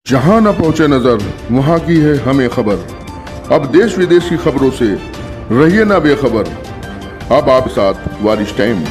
जहां न पहुंचे नजर वहां की है हमें खबर। अब देश विदेश की खबरों से रहिए ना बेखबर। अब आप साथ वारिश टाइम।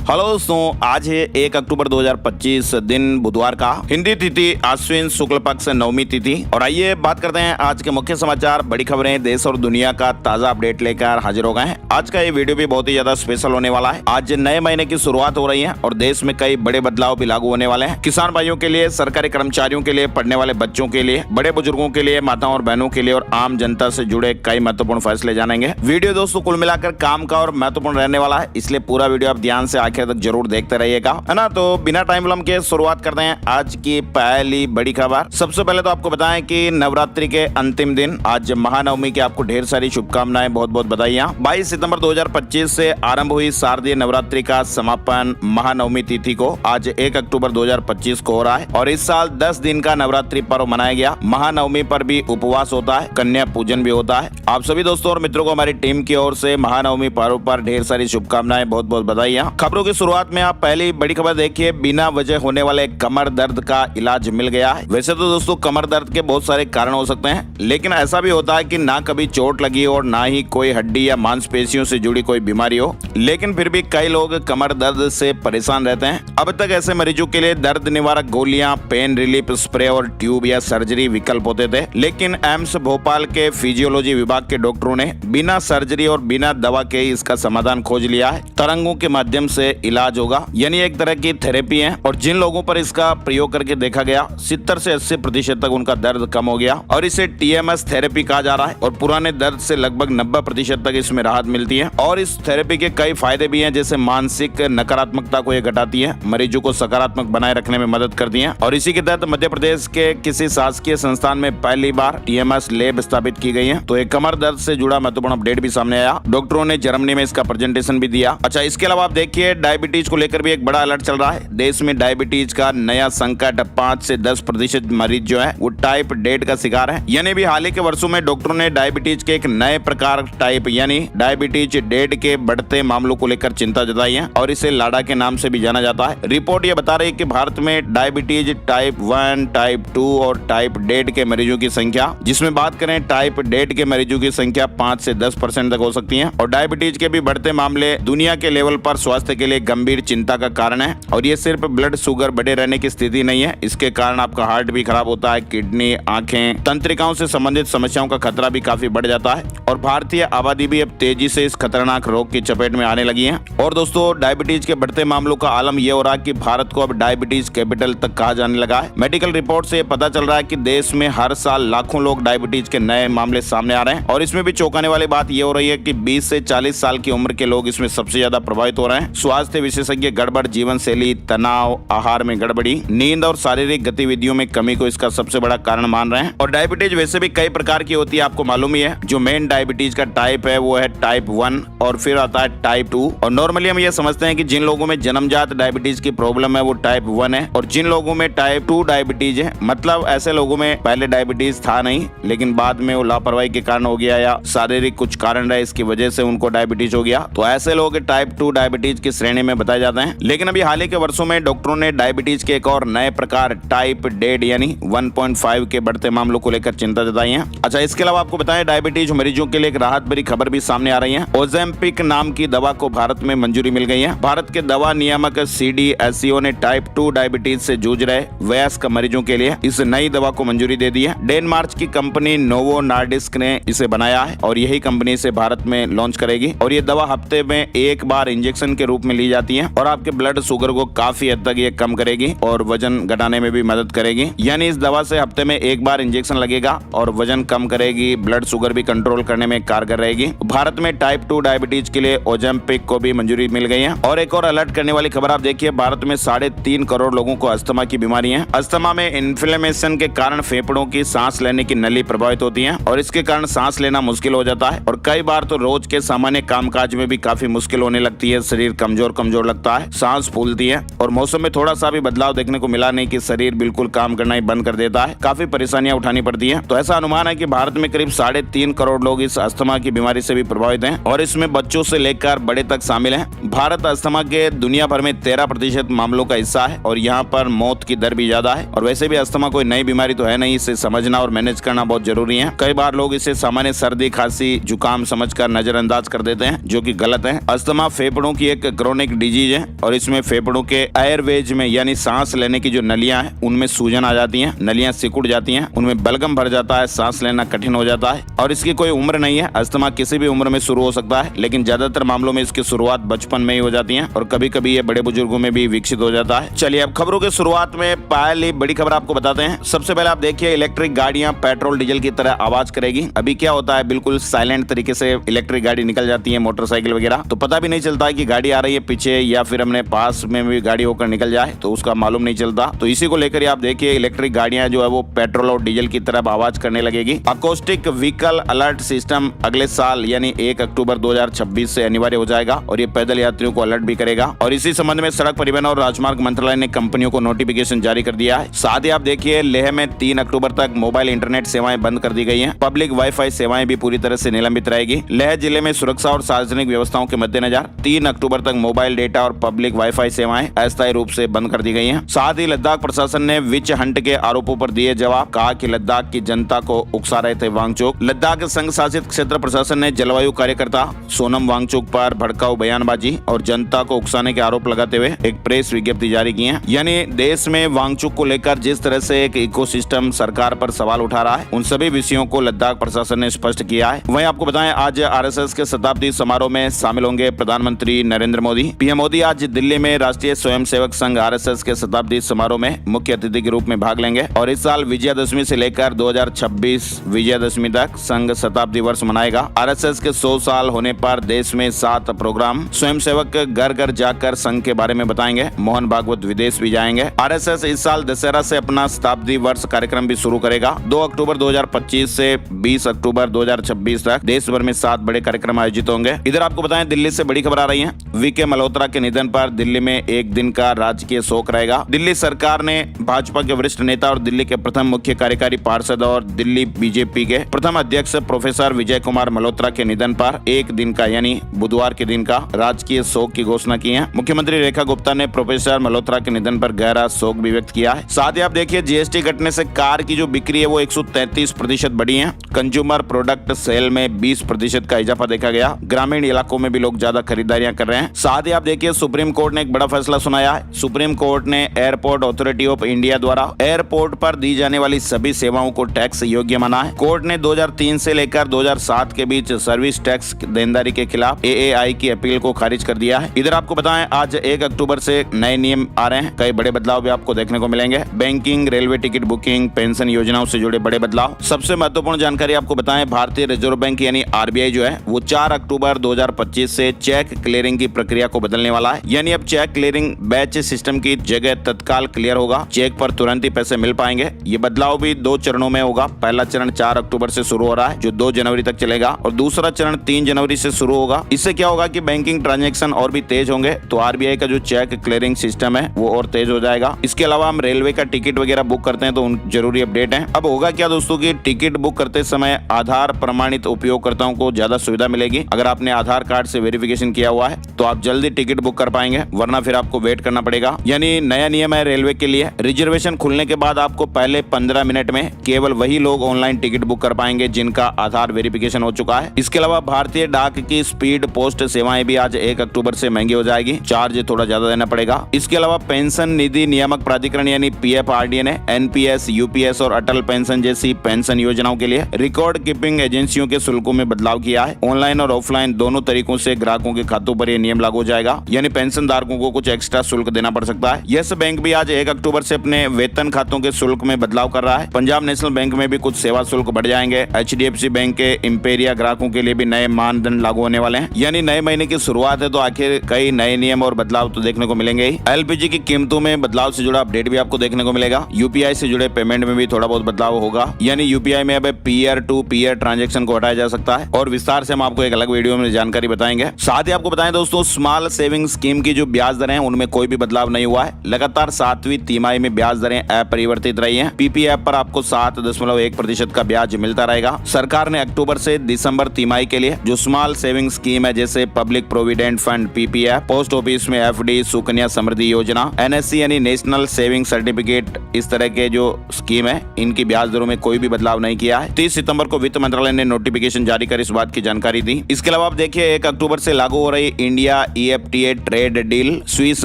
हेलो दोस्तों, आज है 1 अक्टूबर 2025 दिन बुधवार का। हिंदी तिथि आश्विन शुक्ल पक्ष नवमी तिथि। और आइए बात करते हैं आज के मुख्य समाचार, बड़ी खबरें, देश और दुनिया का ताजा अपडेट लेकर हाजिर हो गए हैं। आज का ये वीडियो भी बहुत ही ज्यादा स्पेशल होने वाला है। आज नए महीने की शुरुआत हो रही है और देश में कई बड़े बदलाव भी लागू होने वाले हैं। किसान भाइयों के लिए, सरकारी कर्मचारियों के लिए, पढ़ने वाले बच्चों के लिए, बड़े बुजुर्गों के लिए, माताओं और बहनों के लिए और आम जनता से जुड़े कई महत्वपूर्ण फैसले जानेंगे। वीडियो दोस्तों कुल मिलाकर काम का और महत्वपूर्ण रहने वाला है, इसलिए पूरा वीडियो आप ध्यान से आखिर तक जरूर देखते रहिएगा, है ना। तो बिना टाइम विलंब के शुरुआत करते हैं आज की पहली बड़ी खबर। सबसे पहले तो आपको बताएं कि नवरात्रि के अंतिम दिन आज महानवमी की आपको ढेर सारी शुभकामनाएं, बहुत बहुत बधाइयां। 22 सितंबर 2025 से आरंभ हुई शारदीय नवरात्रि का समापन महानवमी तिथि को आज 1 अक्टूबर 2025 को हो रहा है और इस साल 10 दिन का नवरात्रि पर्व मनाया गया। महानवमी पर भी उपवास होता है, कन्या पूजन भी होता है। आप सभी दोस्तों और मित्रों को हमारी टीम की ओर से महानवमी पर्व पर ढेर सारी शुभकामनाएं, बहुत बहुत बधाइयां। खबरों की शुरुआत में आप पहली बड़ी खबर देखिए, बिना वजह होने वाले कमर दर्द का इलाज मिल गया है। वैसे तो दोस्तों कमर दर्द के बहुत सारे कारण हो सकते हैं, लेकिन ऐसा भी होता है कि ना कभी चोट लगी और ना ही कोई हड्डी या मांसपेशियों से जुड़ी कोई बीमारी हो, लेकिन फिर भी कई लोग कमर दर्द से परेशान रहते हैं। अब तक ऐसे मरीजों के लिए दर्द निवारक गोलियां, पेन रिलीफ स्प्रे और ट्यूब या सर्जरी विकल्प होते थे, लेकिन एम्स भोपाल के फिजियोलॉजी विभाग के डॉक्टरों ने बिना सर्जरी और बिना दवा के इसका समाधान खोज लिया है। तरंगों के माध्यम से इलाज होगा, यानी एक तरह की थेरेपी है। और जिन लोगों पर इसका प्रयोग करके देखा गया 70 से 80% तक उनका दर्द कम हो गया और इसे TMS थेरेपी कहा जा रहा है। और पुराने दर्द से लगभग 90% तक इसमें राहत मिलती है। और इस थेरेपी के कई फायदे भी हैं, जैसे मानसिक नकारात्मकता को ये घटाती है, मरीजों को सकारात्मक बनाए रखने में मदद करती है। और इसी के तहत मध्य प्रदेश के किसी शासकीय संस्थान में पहली बार TMS लैब स्थापित की गई है। तो एक कमर दर्द से जुड़ा महत्वपूर्ण अपडेट भी सामने आया। डॉक्टरों ने जर्मनी में इसका प्रेजेंटेशन भी दिया। अच्छा, इसके अलावा आप देखिए डायबिटीज को लेकर भी एक बड़ा अलर्ट चल रहा है। देश में डायबिटीज का नया संकट, 5 से 10% मरीज जो है वो टाइप डेट का शिकार है। यानी भी हाल ही के वर्षों में डॉक्टरों ने डायबिटीज के एक नए प्रकार टाइप यानी डायबिटीज डेट के बढ़ते मामलों को लेकर चिंता जताई है और इसे लाडा के नाम से भी जाना जाता है। रिपोर्ट ये बता रही है कि भारत में डायबिटीज टाइप 1, टाइप 2 और टाइप डेट के मरीजों की संख्या, जिसमें बात करें टाइप डेट के मरीजों की संख्या 5 से 10% तक हो सकती है। और डायबिटीज के भी बढ़ते मामले दुनिया के लेवल पर स्वास्थ्य के लिए गंभीर चिंता का कारण है। और ये सिर्फ ब्लड शुगर बढ़े रहने की स्थिति नहीं है, इसके कारण आपका हार्ट भी खराब होता है, किडनी, आंखें, तंत्रिकाओं से संबंधित समस्याओं का खतरा भी काफी बढ़ जाता है। और भारतीय आबादी भी अब तेजी से इस खतरनाक रोग की चपेट में आने लगी है। और दोस्तों डायबिटीज के बढ़ते मामलों का आलम यह हो रहा है कि भारत को अब डायबिटीज कैपिटल तक कहा जाने लगा है। मेडिकल रिपोर्ट से पता चल रहा है कि देश में हर साल लाखों लोग डायबिटीज के नए मामले सामने आ रहे हैं। और इसमें भी चौंकाने वाली बात यह हो रही है कि 20 से 40 साल की उम्र के लोग इसमें सबसे ज्यादा प्रभावित हो रहे हैं। स्वास्थ्य विशेषज्ञ गड़बड़ जीवन शैली, तनाव, आहार में गड़बड़ी, नींद और शारीरिक गतिविधियों में कमी को इसका सबसे बड़ा कारण मान रहे हैं। और डायबिटीज वैसे भी कई प्रकार की होती है, आपको मालूम ही है। जो मेन डायबिटीज का टाइप है वो है टाइप 1 और फिर आता है टाइप 2। और नॉर्मली हम ये समझते हैं कि जिन लोगों में जन्मजात डायबिटीज की प्रॉब्लम है वो टाइप 1 है और जिन लोगों में टाइप 2 डायबिटीज है, मतलब ऐसे लोगों में पहले डायबिटीज था नहीं, लेकिन बाद में वो लापरवाही के कारण हो गया या शारीरिक कुछ कारण रहे, इसकी वजह से उनको डायबिटीज हो गया, तो ऐसे लोग टाइप 2 डायबिटीज की श्रेणी में बताए जाते हैं। लेकिन अभी हाल ही के वर्षों में डॉक्टरों ने डायबिटीज के एक और नए प्रकार टाइप डेड यानी 1.5 के बढ़ते मामलों को लेकर चिंता जताई है। अच्छा, इसके अलावा आपको बताएं डायबिटीज मरीजों के लिए एक राहत भरी खबर भी सामने आ रही है। ओजेम्पिक नाम की दवा को भारत में मंजूरी मिल गई है। भारत के दवा नियामक CDSCO ने टाइप 2 डायबिटीज से जूझ रहे वयस्क मरीजों के लिए इस नई दवा को मंजूरी दे दी है। डेनमार्क की कंपनी नोवो नार्डिस्क ने इसे बनाया है और यही कंपनी इसे भारत में लॉन्च करेगी। और ये दवा हफ्ते में एक बार इंजेक्शन के रूप में ली जाती है और आपके ब्लड शुगर को काफी हद तक ये कम करेगी और वजन घटाने में भी मदद करेगी। यानी इस दवा से हफ्ते में एक बार इंजेक्शन लगेगा और वजन कम करेगी, ब्लड शुगर भी कंट्रोल करने में कारगर रहेगी। भारत में टाइप 2 डायबिटीज के लिए ओजेम्पिक को भी मंजूरी मिल गई है। और एक और अलर्ट करने वाली खबर आप देखिए, भारत में 3.5 करोड़ लोगों को अस्थमा की बीमारी है। अस्थमा में इन्फ्लेमेशन के कारण फेफड़ों की सांस लेने की नली प्रभावित होती है और इसके कारण सांस लेना मुश्किल हो जाता है और कई बार तो रोज के सामान्य कामकाज में भी काफी मुश्किल होने लगती है, शरीर कमजोर कमजोर कमजोर लगता है, सांस फूलती है और मौसम में थोड़ा सा भी बदलाव देखने को मिला नहीं कि शरीर बिल्कुल काम करना ही बंद कर देता है, काफी परेशानियां उठानी पड़ती है। तो ऐसा अनुमान है कि भारत में करीब 3.5 करोड़ लोग इस अस्थमा की बीमारी से भी प्रभावित हैं और इसमें बच्चों से लेकर बड़े तक शामिल हैं। भारत अस्थमा के दुनिया भर में 13% मामलों का हिस्सा है और यहाँ पर मौत की दर भी ज्यादा है। और वैसे भी अस्थमा कोई नई बीमारी तो है नहीं, इसे समझना और मैनेज करना बहुत जरूरी है। कई बार लोग इसे सामान्य सर्दी खांसी जुकाम समझकर नजरअंदाज कर देते हैं, जो कि गलत है। अस्थमा फेफड़ों की एक क्रोनिक डिजीज है और इसमें फेफड़ों के एयरवेज में यानी सांस लेने की जो नलियां हैं उनमें सूजन आ जाती है, नलियां सिकुड़ जाती हैं, उनमें बलगम भर जाता है, सांस लेना कठिन हो जाता है। और इसकी कोई उम्र नहीं है, अस्थमा किसी भी उम्र में शुरू हो सकता है, लेकिन ज्यादातर मामलों में इसकी शुरुआत बचपन में ही हो जाती है और कभी कभी ये बड़े बुजुर्गों में भी विकसित हो जाता है। चलिए अब खबरों की शुरुआत में पहली बड़ी खबर आपको बताते हैं। सबसे पहले आप देखिए, इलेक्ट्रिक गाड़ियां पेट्रोल डीजल की तरह आवाज करेगी। अभी क्या होता है, बिल्कुल साइलेंट तरीके से इलेक्ट्रिक गाड़ी निकल जाती है, मोटरसाइकिल वगैरह, तो पता भी नहीं चलता है कि गाड़ी आ रही है पीछे या फिर हमने पास में भी गाड़ी होकर निकल जाए तो उसका मालूम नहीं चलता। तो इसी को लेकर आप देखिए, इलेक्ट्रिक गाड़ियां जो है वो पेट्रोल और डीजल की तरह आवाज करने लगेगी। अकोस्टिक व्हीकल अलर्ट सिस्टम अगले साल यानी 1 अक्टूबर 2026 से अनिवार्य हो जाएगा और ये पैदल यात्रियों को अलर्ट भी करेगा। और इसी संबंध में सड़क परिवहन और राजमार्ग मंत्रालय ने कंपनियों को नोटिफिकेशन जारी कर दिया है। साथ ही आप देखिए, लेह में 3 अक्टूबर तक मोबाइल इंटरनेट सेवाएं बंद कर दी गई हैं। पब्लिक वाईफाई सेवाएं भी पूरी तरह से निलंबित रहेगी। लेह जिले में सुरक्षा और सार्वजनिक व्यवस्थाओं के मद्देनजर 3 अक्टूबर तक मोबाइल डेटा और पब्लिक वाईफाई सेवाएं अस्थायी रूप से बंद कर दी गई हैं। साथ ही लद्दाख प्रशासन ने विच हंट के आरोपों पर दिए जवाब, कहा कि लद्दाख की जनता को उकसा रहे थे वांगचुक। लद्दाख संघ शासित क्षेत्र प्रशासन ने जलवायु कार्यकर्ता सोनम वांगचुक पर भड़काऊ बयानबाजी और जनता को उकसाने के आरोप लगाते हुए एक प्रेस विज्ञप्ति जारी की है। यानी देश में वांगचुक को लेकर जिस तरह से एक इकोसिस्टम सरकार पर सवाल उठा रहा है, उन सभी विषयों को लद्दाख प्रशासन ने स्पष्ट किया है। वहीं आपको बताएं, आज आरएसएस के शताब्दी समारोह में शामिल होंगे प्रधानमंत्री नरेंद्र मोदी। पीएम मोदी आज दिल्ली में राष्ट्रीय स्वयंसेवक संघ आरएसएस के शताब्दी समारोह में मुख्य अतिथि के रूप में भाग लेंगे और इस साल विजयादशमी से लेकर 2026 विजयादशमी तक संघ शताब्दी वर्ष मनाएगा। आरएसएस के 100 साल होने पर देश में 7 प्रोग्राम स्वयंसेवक घर घर जाकर संघ के बारे में बताएंगे। मोहन भागवत विदेश भी जाएंगे। आरएसएस इस साल दशहरा से अपना शताब्दी वर्ष कार्यक्रम भी शुरू करेगा। 2 अक्टूबर 2025 से 20 अक्टूबर 2026 तक देश भर में 7 बड़े कार्यक्रम आयोजित होंगे। इधर आपको बताएं, दिल्ली से बड़ी खबर आ रही है। वीके मल्होत्रा के निधन पर दिल्ली में एक दिन का राजकीय शोक रहेगा। दिल्ली सरकार ने भाजपा के वरिष्ठ नेता और दिल्ली के प्रथम मुख्य कार्यकारी पार्षद और दिल्ली बीजेपी के प्रथम अध्यक्ष प्रोफेसर विजय कुमार मल्होत्रा के निधन पर एक दिन का यानी बुधवार के दिन का राजकीय शोक की घोषणा की है। मुख्यमंत्री रेखा गुप्ता ने प्रोफेसर मल्होत्रा के निधन पर गहरा शोक भी व्यक्त किया है। साथ ही आप देखिए, जीएसटी घटने से कार की जो बिक्री है वो 133% बढ़ी है। कंज्यूमर प्रोडक्ट सेल में 20% का इजाफा देखा गया। ग्रामीण इलाकों में भी लोग ज्यादा खरीदारियां कर रहे हैं। साथ ही आप देखिए, सुप्रीम कोर्ट ने एक बड़ा फैसला सुनाया है। सुप्रीम कोर्ट ने एयरपोर्ट अथॉरिटी ऑफ इंडिया द्वारा एयरपोर्ट पर दी जाने वाली सभी सेवाओं को टैक्स योग्य माना है। कोर्ट ने 2003 से लेकर 2007 के बीच सर्विस टैक्स देनदारी के खिलाफ एएआई की अपील को खारिज कर दिया है। इधर आपको बताएं, आज 1 अक्टूबर से नए नियम आ रहे हैं। कई बड़े बदलाव भी आपको देखने को मिलेंगे। Banking, railway ticket booking, pension योजनाओं से जुड़े बड़े बदलाव। सबसे महत्वपूर्ण जानकारी आपको बताएं, भारतीय रिजर्व बैंक यानी आरबीआई जो है वो 4 अक्टूबर 2025 से चेक क्लियरिंग की प्रक्रिया को बदलने वाला है। यानी अब चेक क्लियरिंग बैच सिस्टम की जगह तत्काल क्लियर होगा। चेक पर तुरंत ही पैसे मिल पाएंगे। ये बदलाव भी 2 चरणों में होगा। पहला चरण 4 अक्टूबर से शुरू हो रहा है, जो 2 जनवरी तक चलेगा, और दूसरा चरण 3 जनवरी से शुरू होगा। इससे क्या होगा कि बैंकिंग ट्रांजैक्शन और भी तेज होंगे, तो आरबीआई का जो चेक क्लियरिंग सिस्टम है वो और तेज हो जाएगा। इसके अलावा हम रेलवे का टिकट वगैरह बुक करते हैं तो उन जरूरी अपडेट है। अब होगा क्या दोस्तों की टिकट बुक करते समय आधार प्रमाणित उपयोगकर्ताओं को ज्यादा सुविधा मिलेगी। अगर आपने आधार कार्ड से वेरिफिकेशन किया हुआ है तो आप जल्दी टिकट बुक कर पाएंगे, वरना फिर आपको वेट करना पड़ेगा। यानी नया नियम है रेलवे के लिए। रिजर्वेशन खुलने के बाद आपको पहले 15 मिनट में केवल वही लोग ऑनलाइन टिकट बुक कर पाएंगे जिनका आधार वेरिफिकेशन हो चुका है। इसके अलावा भारतीय डाक की स्पीड पोस्ट सेवाएं भी आज 1 अक्टूबर से महंगी हो जाएगी। चार्ज थोड़ा ज्यादा देना पड़ेगा। इसके अलावा पेंशन निधि नियामक प्राधिकरण यानी पीएफआरडीए ने एनपीएस, यूपीएस और अटल पेंशन जैसी पेंशन योजनाओं के लिए रिकॉर्ड कीपिंग एजेंसियों के शुल्कों में बदलाव किया है। ऑनलाइन और ऑफलाइन दोनों तरीकों से ग्राहकों के खातों पर यह नियम लागू हो जाएगा। यानी पेंशन धारकों को कुछ एक्स्ट्रा शुल्क देना पड़ सकता है। यस बैंक भी आज 1 अक्टूबर से अपने वेतन खातों के शुल्क में बदलाव कर रहा है। पंजाब नेशनल बैंक में भी कुछ सेवा शुल्क बढ़ जाएंगे। एचडीएफसी बैंक के इंपेरिया ग्राहकों के लिए भी नए मानदंड लागू होने वाले हैं। यानी नए महीने की शुरुआत है तो आखिर कई नए नियम और बदलाव तो देखने को मिलेंगे ही। एलपीजी की कीमतों में बदलाव से जुड़ा अपडेट भी आपको देखने को मिलेगा। यूपीआई से जुड़े पेमेंट में भी थोड़ा बहुत बदलाव होगा। यानी यूपीआई में अब पीयर टू पीयर ट्रांजैक्शन को हटाया जा सकता है और विस्तार से हम आपको एक अलग वीडियो में जानकारी बताएंगे। साथ ही आपको बताएं दोस्तों, स्मॉल सेविंग स्कीम की जो ब्याज दरें हैं उनमें कोई भी बदलाव नहीं हुआ है। लगातार 7वीं तिमाही में ब्याज दरें अपरिवर्तित रही हैं। पीपीएफ पर आपको 7.1% का ब्याज मिलता रहेगा। सरकार ने अक्टूबर से दिसंबर तिमाही के लिए जो स्मॉल सेविंग स्कीम है जैसे public provident fund PPF, post office में एफडी, सुकन्या समृद्धि योजना, एनएससी यानी नेशनल सेविंग सर्टिफिकेट, इस तरह के जो स्कीम है इनकी ब्याज दरों में कोई भी बदलाव नहीं किया है। 30 सितंबर को वित्त मंत्रालय ने नोटिफिकेशन जारी कर इस बात की जानकारी दी। इसके अलावा आप देखिए 1 अक्टूबर से लागू हो रही India EFTA trade deal, Swiss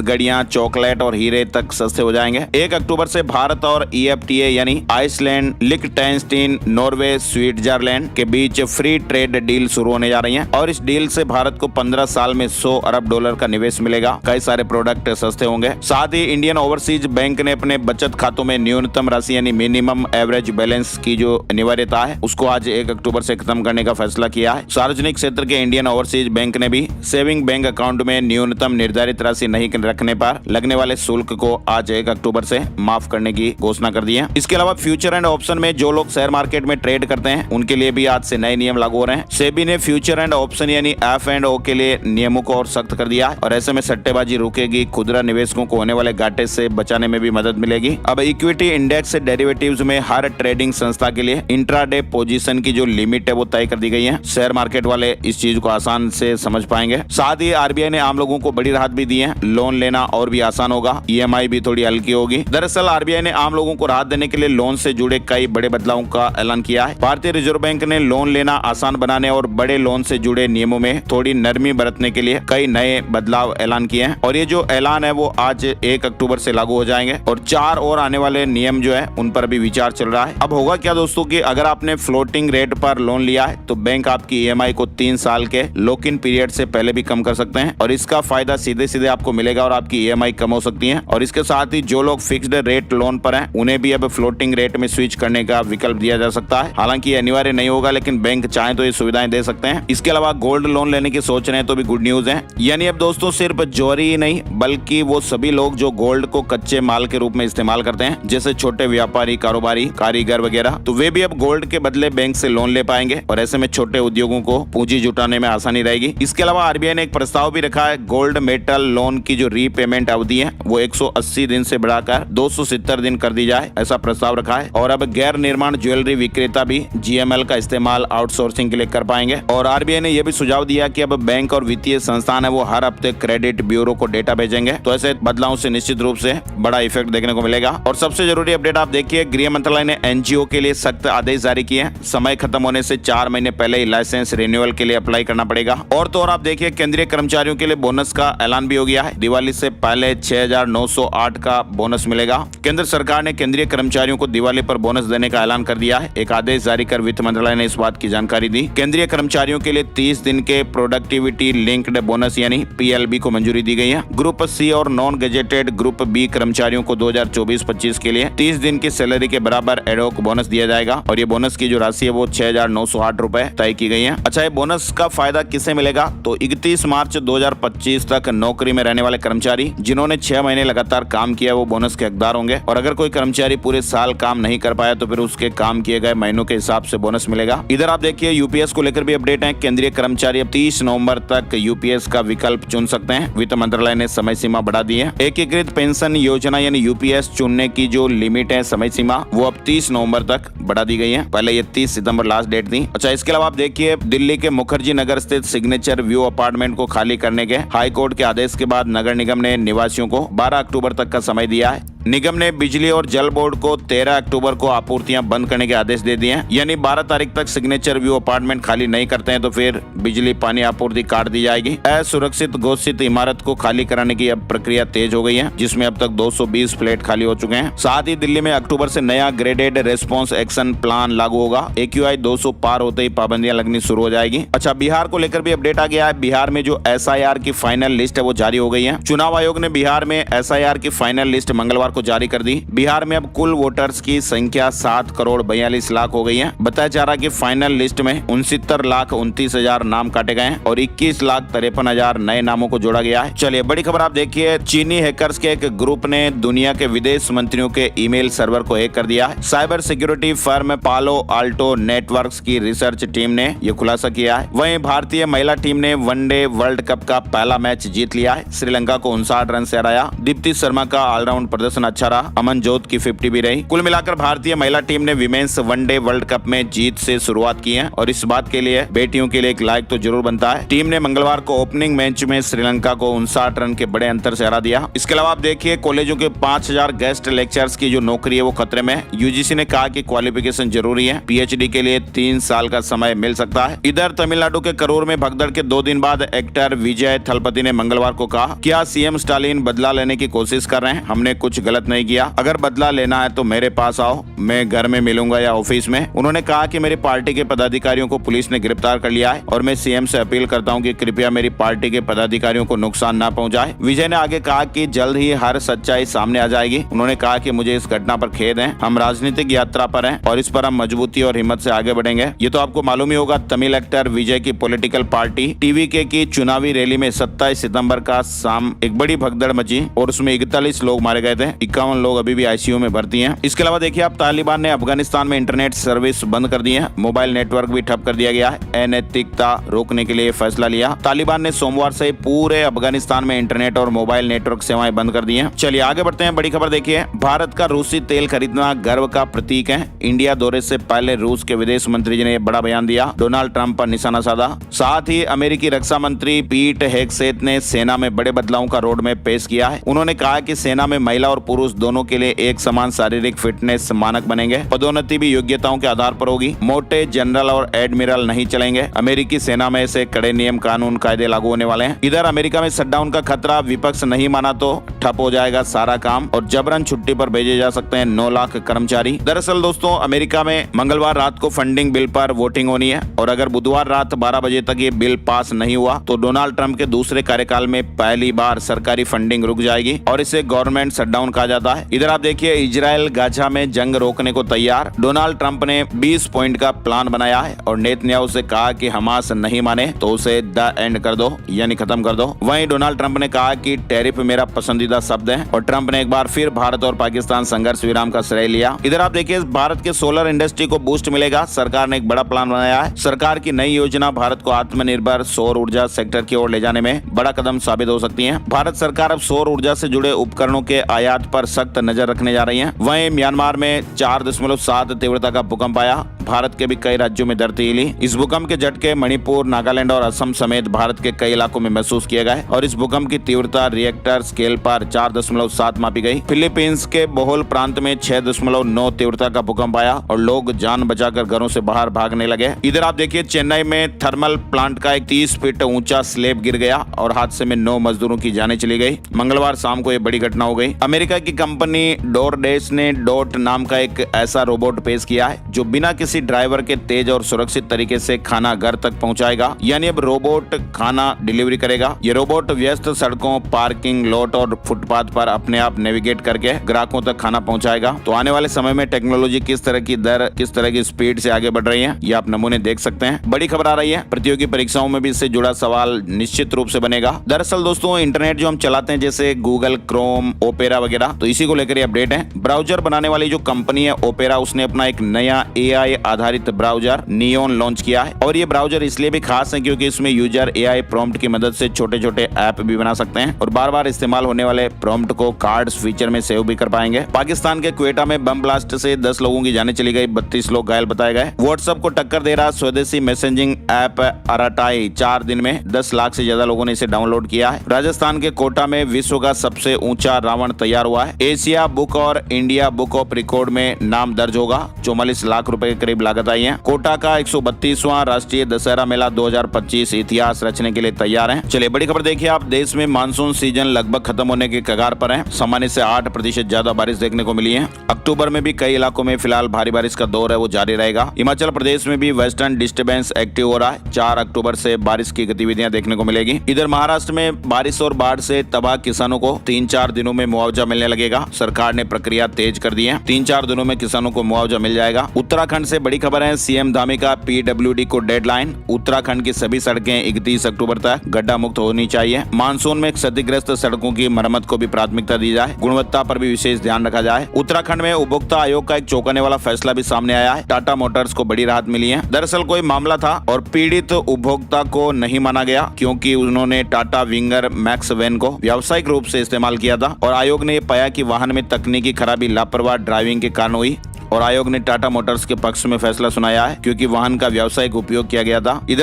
घड़ियां, चॉकलेट और हीरे तक सस्ते हो जाएंगे। 1 अक्टूबर से भारत और EFTA यानी आइसलैंड, लिechtenstein, नॉर्वे, स्विट्जरलैंड के बीच फ्री ट्रेड डील शुरू होने जा रही है और इस डील से भारत को 15 साल में $100 अरब का निवेश मिलेगा। कई सारे प्रोडक्ट सस्ते होंगे। साथ ही इंडियन ओवरसीज बैंक ने अपने बचत खातों में न्यूनतम राशि यानी मिनिमम एवरेज बैलेंस की जो अनिवार्यता है उसको आज 1 अक्टूबर से खत्म करने का फैसला किया है। सार्वजनिक क्षेत्र के इंडियन ओवरसीज बैंक ने भी सेविंग बैंक अकाउंट में न्यूनतम निर्धारित राशि नहीं रखने पर लगने वाले शुल्क को आज 1 अक्टूबर से माफ करने की घोषणा कर दी है। इसके अलावा फ्यूचर एंड ऑप्शन में जो लोग शेयर मार्केट में ट्रेड करते हैं उनके लिए भी आज से नए नियम लागू हो रहे हैं। सेबी ने फ्यूचर एंड ऑप्शन यानी F&O के लिए नियमों को और सख्त कर दिया है और ऐसे में सट्टेबाजी रुकेगी। खुदरा निवेशकों को होने वाले घाटे से बचाने में भी मदद मिलेगी। अब इक्विटी इंडेक्स डेरिवेटिव्स में हर ट्रेडिंग संस्था के लिए इंट्राडे पोजीशन की जो लिमिट है वो तय कर दी गई है। शेयर मार्केट वाले इस चीज को आसान से समझ पाएंगे। साथ ही आरबीआई ने आम लोगों को बड़ी राहत भी दी है। लोन लेना और भी आसान होगा, EMI भी थोड़ी हल्की होगी। दरअसल आरबीआई ने आम लोगों को राहत देने के लिए लोन से जुड़े कई बड़े बदलावों का ऐलान किया है। भारतीय रिजर्व बैंक ने लोन लेना आसान बनाने और बड़े लोन से जुड़े नियमों में थोड़ी नरमी बरतने के लिए कई नए बदलाव ऐलान किए हैं और ये जो ऐलान है वो आज 1 अक्टूबर से लागू हो जाएंगे और 4 और आने वाले नियम जो है उन पर भी विचार चल रहा है। अब होगा क्या दोस्तों कि अगर आपने फ्लोटिंग रेट पर लोन लिया है तो बैंक आपकी EMI को 3 साल के लॉक इन पीरियड से पहले भी कम कर सकते हैं और इसका फायदा सीधे सीधे आपको मिलेगा और आपकी EMI कम हो सकती है। और इसके साथ ही जो लोग फिक्स्ड रेट लोन पर हैं उन्हें भी अब फ्लोटिंग रेट में स्विच करने का विकल्प दिया जा सकता है। हालांकि ये अनिवार्य नहीं होगा लेकिन बैंक चाहे तो ये सुविधाएं दे सकते हैं। इसके अलावा गोल्ड लोन लेने की सोच रहे हैं तो भी गुड न्यूज है। यानी अब दोस्तों सिर्फ जौहरी ही नहीं बल्कि वो सभी लोग जो गोल्ड को कच्चे माल के रूप में इस्तेमाल करते हैं जैसे छोटे व्यापारी, कारोबारी, कारीगर वगैरह, तो वे भी अब गोल्ड के बदले बैंक से लोन ले पाएंगे और ऐसे में छोटे उद्योगों को पूंजी जुटाने में आसानी रहेगी। इसके अलावा आरबीआई ने एक प्रस्ताव भी रखा है। गोल्ड मेटल लोन की जो रीपेमेंट अवधि है वो 180 दिन से बढ़ाकर 270 दिन कर दी जाए, ऐसा प्रस्ताव रखा है। और अब गैर निर्माण ज्वेलरी विक्रेता भी GML का इस्तेमाल आउटसोर्सिंग के लिए कर पाएंगे। और आरबीआई ने यह भी सुझाव दिया कि अब बैंक और वित्तीय संस्थान है वो हर हफ्ते क्रेडिट ब्यूरो को डेटा भेजेंगे, तो ऐसे बदलाव से निश्चित रूप से बड़ा इफेक्ट देखने को मिलेगा। और सबसे जरूरी अपडेट आप देखिए, गृह मंत्रालय ने NGO के लिए सख्त आदेश जारी किए हैं। समय खत्म होने से 4 महीने पहले ही लाइसेंस रिन्यूअल के लिए अप्लाई करना पड़ेगा। और तो और आप देखिए केंद्रीय कर्मचारियों के लिए बोनस का ऐलान भी हो गया है। दिवाली से पहले 6,908 का बोनस मिलेगा। केंद्र सरकार ने केंद्रीय कर्मचारियों को दिवाली पर बोनस देने का ऐलान कर दिया है। एक आदेश जारी कर वित्त मंत्रालय ने इस बात की जानकारी दी। केंद्रीय कर्मचारियों के लिए 30 दिन के प्रोडक्टिविटी लिंक्ड बोनस यानी PLB को मंजूरी दी गई है। ग्रुप C और नॉन गेजेटेड ग्रुप B कर्मचारियों को 2024-25 के लिए 30 दिन की सैलरी के बराबर एडोक बोनस दिया जाएगा और ये बोनस की जो राशि है वो 6,908 रुपए तय की गई है। अच्छा, ये बोनस का फायदा किसे मिलेगा? तो 31 मार्च 2025 तक नौकरी में रहने वाले कर्मचारी जिन्होंने 6 महीने लगातार काम किया वो बोनस के हकदार होंगे। और अगर कोई कर्मचारी पूरे साल काम नहीं कर पाया तो फिर उसके काम किए गए महीनों के हिसाब से बोनस मिलेगा। इधर आप देखिए यूपीएस को लेकर भी अपडेट है। केंद्रीय कर्मचारी अब 30 नवंबर तक यूपीएस का विकल्प चुन सकते हैं। वित्त मंत्रालय ने समय सीमा बढ़ा दी है। एकीकृत पेंशन योजना यानी यूपीएस चुनने की जो लिमिट है, समय सीमा, वो अब 30 नवंबर तक बढ़ा दी गई है। पहले ये 30 सितंबर लास्ट डेट थी। अच्छा, इसके अलावा आप देखिए दिल्ली के मुखर्जी नगर स्थित सिग्नेचर व्यू अपार्टमेंट को खाली करने के हाई कोर्ट के आदेश के बाद नगर निगम ने निवासियों को 12 अक्टूबर तक का समय दिया है। निगम ने बिजली और जल बोर्ड को 13 अक्टूबर को आपूर्तियां बंद करने के आदेश दे दिए हैं। यानी 12 तारीख तक सिग्नेचर व्यू अपार्टमेंट खाली नहीं करते हैं तो फिर बिजली पानी आपूर्ति काट दी जाएगी। असुरक्षित घोषित इमारत को खाली कराने की अब प्रक्रिया तेज हो गई है, जिसमें अब तक 220 फ्लैट खाली हो चुके हैं। साथ ही दिल्ली में अक्टूबर से नया ग्रेडेड रेस्पॉन्स एक्शन प्लान लागू होगा। AQI 200 पार होते ही पाबंदियां लगनी शुरू हो जाएगी। अच्छा, बिहार को लेकर भी अपडेट आ गया है। बिहार में जो SIR की फाइनल लिस्ट है वो जारी हो गई है। चुनाव आयोग ने बिहार में SIR की फाइनल लिस्ट मंगलवार को जारी कर दी। बिहार में अब कुल वोटर्स की संख्या 7 करोड़ 42 लाख हो गई है। बताया जा रहा है कि फाइनल लिस्ट में 69,29,000 नाम काटे गए हैं और 21,53,000 नए नामों को जोड़ा गया है। चलिए, बड़ी खबर आप देखिए, चीनी हैकर्स के एक ग्रुप ने दुनिया के विदेश मंत्रियों के ईमेल सर्वर को हैक कर दिया है। साइबर सिक्योरिटी फर्म पालो आल्टो नेटवर्क्स की रिसर्च टीम ने यह खुलासा किया है। वहीं भारतीय महिला टीम ने वनडे वर्ल्ड कप का का पहला मैच जीत लिया है। श्रीलंका को 59 रन से हराया। दीप्ति शर्मा का ऑलराउंड प्रदर्शन अच्छा रहा। अमनजोत की 50 भी रही। कुल मिलाकर भारतीय महिला टीम ने विमेंस वनडे वर्ल्ड कप में जीत से शुरुआत की है और इस बात के लिए बेटियों के लिए एक लाइक तो जरूर बनता है। टीम ने मंगलवार को ओपनिंग मैच में श्रीलंका को 59 रन के बड़े अंतर से हरा दिया। इसके अलावा आप देखिए कॉलेजों के 5000 गेस्ट लेक्चरर्स की जो नौकरी है वो खतरे में है। यूजीसी ने कहा कि क्वालिफिकेशन जरूरी है। पीएचडी के लिए 3 साल का समय मिल सकता है। इधर तमिलनाडु के करूर में भगदड़ के 2 दिन बाद एक्टर विजय थलपति ने मंगलवार को कहा, क्या सीएम स्टालिन बदला लेने की कोशिश कर रहे हैं? हमने कुछ गलत नहीं किया। अगर बदला लेना है तो मेरे पास आओ, मैं घर में मिलूंगा या ऑफिस में। उन्होंने कहा कि मेरी पार्टी के पदाधिकारियों को पुलिस ने गिरफ्तार कर लिया है और मैं सीएम से अपील करता हूं कि कृपया मेरी पार्टी के पदाधिकारियों को नुकसान न पहुंचाए। विजय ने आगे कहा कि जल्द ही हर सच्चाई सामने आ जाएगी। उन्होंने कहा कि मुझे इस घटना पर खेद है। हम राजनीतिक यात्रा पर हैं और इस पर हम मजबूती और हिम्मत से आगे बढ़ेंगे। ये तो आपको मालूम ही होगा, तमिल एक्टर विजय की पॉलिटिकल पार्टी टीवीके की चुनावी रैली में 27 सितंबर का शाम एक बड़ी भगदड़ मची और उसमें 41 लोग मारे गए थे। 51 लोग अभी भी आईसीयू में भर्ती हैं। इसके अलावा देखिए आप, तालिबान ने अफगानिस्तान में इंटरनेट सर्विस बंद कर दी है। मोबाइल नेटवर्क भी ठप कर दिया गया है। अनैतिकता रोकने के लिए फैसला लिया। तालिबान ने सोमवार से पूरे अफगानिस्तान में इंटरनेट और मोबाइल नेटवर्क सेवाएं बंद कर दी हैं। चलिए आगे बढ़ते हैं। बड़ी खबर देखिए, भारत का रूसी तेल खरीदना गर्व का प्रतीक है। इंडिया दौरे से पहले रूस के विदेश मंत्री जी ने बड़ा बयान दिया, डोनाल्ड ट्रंप पर निशाना साधा। साथ ही अमेरिकी रक्षा मंत्री पीट हेगसेथ ने सेना में बड़े बदलावों का रोड मैप पेश किया है। उन्होंने कहा कि सेना में महिला और पुरुष दोनों के लिए एक समान शारीरिक फिटनेस मानक बनेंगे। पदोन्नति भी योग्यताओं के आधार पर होगी। मोटे जनरल और एडमिरल नहीं चलेंगे। अमेरिकी सेना में से कड़े नियम कानून कायदे लागू होने वाले हैं। इधर अमेरिका में शटडाउन का खतरा, विपक्ष नहीं माना तो ठप हो जाएगा सारा काम और जबरन छुट्टी पर भेजे जा सकते हैं 9 लाख कर्मचारी। दरअसल दोस्तों, अमेरिका में मंगलवार रात को फंडिंग बिल पर वोटिंग होनी है और अगर बुधवार रात 12 बजे तक ये बिल पास नहीं हुआ तो डोनाल्ड ट्रंप के दूसरे कार्यकाल में पहली बार सरकारी फंडिंग रुक जाएगी और इसे गवर्नमेंट शटडाउन कहा जाता है। इधर आप देखिए, इजराइल गाजा में जंग रोकने को तैयार। डोनाल्ड ट्रंप ने 20 पॉइंट का प्लान बनाया है और नेतन्याहू से कहा कि हमास नहीं माने तो उसे द एंड कर दो, यानी खत्म कर दो। वहीं डोनाल्ड ट्रंप ने कहा कि टैरिफ मेरा पसंदीदा शब्द है और ट्रंप ने एक बार फिर भारत और पाकिस्तान संघर्ष विराम का श्रेय लिया। इधर आप देखिए, भारत के सोलर इंडस्ट्री को बूस्ट मिलेगा। सरकार ने एक बड़ा प्लान बनाया है। सरकार की नई योजना भारत को आत्मनिर्भर सौर ऊर्जा सेक्टर की ओर ले जाने में बड़ा कदम साबित हो सकती है। भारत सरकार अब सौर ऊर्जा से जुड़े उपकरणों के आयात पर सख्त नजर रखने जा रही है। वहीं म्यांमार में 4.7 तीव्रता का भूकंप आया। भारत के भी कई राज्यों में धरती हिली। इस भूकंप के झटके मणिपुर, नागालैंड और असम समेत भारत के कई इलाकों में महसूस किए गए और इस भूकंप की तीव्रता रिएक्टर स्केल पर 4.7 मापी गई। फिलीपींस के बोहोल प्रांत में 6.9 तीव्रता का भूकंप आया और लोग जान बचाकर घरों से बाहर भागने लगे। इधर आप देखिए, चेन्नई में थर्मल प्लांट का एक 30 फीट ऊंचा स्लैब गिर गया और हादसे में 9 मजदूरों की जानें चली गई। मंगलवार शाम को यह बड़ी घटना हो गई। अमेरिका की कंपनी डोरडेश ने डॉट नाम का एक ऐसा रोबोट पेश किया है जो बिना किसी ड्राइवर के तेज और सुरक्षित तरीके से खाना घर तक पहुंचाएगा। यानी अब रोबोट खाना डिलीवरी करेगा। ये रोबोट व्यस्त सड़कों, पार्किंग लॉट और फुटपाथ पर अपने आप नेविगेट करके ग्राहकों तक खाना पहुंचाएगा। तो आने वाले समय में टेक्नोलॉजी किस तरह की दर, किस तरह की स्पीड से आगे बढ़ रही है, ये आप नमूने देख सकते हैं। बड़ी खबर आ रही है, प्रतियोगी परीक्षाओं में भी इससे जुड़ा सवाल निश्चित रूप से बनेगा। दरअसल दोस्तों, इंटरनेट जो हम चलाते हैं जैसे गूगल, क्रोम, ओपेरा वगैरह, तो इसी को लेकर अपडेट है। ब्राउजर बनाने वाली जो कंपनी है ओपेरा, उसने अपना एक नया एआई आधारित ब्राउजर नियोन लॉन्च किया है और ये ब्राउजर इसलिए भी खास है क्योंकि इसमें यूजर एआई प्रॉम्प्ट की मदद से छोटे छोटे ऐप भी बना सकते हैं और बार बार इस्तेमाल होने वाले प्रॉम्प्ट को कार्ड्स फीचर में सेव भी कर पाएंगे। पाकिस्तान के क्वेटा में बम ब्लास्ट से 10 लोगों की जानें चली गई, 32 लोग घायल बताए गए। व्हाट्सएप को टक्कर दे रहा स्वदेशी मैसेजिंग ऐप अराटाई, 4 दिन में 10 लाख से ज्यादा लोगों ने इसे डाउनलोड किया है। राजस्थान के कोटा में विश्व का सबसे ऊंचा रावण तैयार हुआ है। एशिया बुक और इंडिया बुक ऑफ रिकॉर्ड में नाम दर्ज होगा। 44 लाख रुपए के करीब लागत आई है। कोटा का 132वां राष्ट्रीय दशहरा मेला 2025 इतिहास रचने के लिए तैयार है। चलिए बड़ी खबर देखिए आप, देश में मानसून सीजन लगभग खत्म होने के कगार पर है। सामान्य से 8% ज्यादा बारिश देखने को मिली है। अक्टूबर में भी कई इलाकों में फिलहाल भारी बारिश का दौर है वो जारी रहेगा। हिमाचल प्रदेश में भी वेस्टर्न डिस्टर्बेंस एक्टिव हो रहा है। 4 अक्टूबर से बारिश की गतिविधियां देखने को मिलेगी। इधर महाराष्ट्र में बारिश और बाढ़ से तबाह किसानों को 3-4 दिनों में मुआवजा मिलने लगेगा। सरकार ने प्रक्रिया तेज कर दी है। 3-4 दिनों में किसानों को मुआवजा मिल जाएगा। उत्तराखंड से बड़ी खबर है, सीएम धामी का पीडब्ल्यूडी को डेडलाइन। उत्तराखंड की सभी सड़कें 31 अक्टूबर तक गड्ढा मुक्त होनी चाहिए। मानसून में क्षतिग्रस्त सड़कों की मरम्मत को भी प्राथमिकता दी जाए। गुणवत्ता पर भी विशेष ध्यान रखा जाए। उत्तराखंड में उपभोक्ता आयोग का एक चौंकाने वाला फैसला भी सामने आया है। टाटा मोटर्स को बड़ी राहत मिली है। दरअसल कोई मामला था और पीड़ित उपभोक्ता को नहीं माना गया क्योंकि क्योंकि उन्होंने टाटा विंगर मैक्स वैन को व्यावसायिक रूप से इस्तेमाल किया था और आयोग ने पाया कि वाहन में तकनीकी खराबी लापरवाह ड्राइविंग के कारण हुई और आयोग ने टाटा मोटर्स के पक्ष में फैसला सुनाया है क्योंकि वाहन का व्यावसायिक उपयोग किया गया था। इधर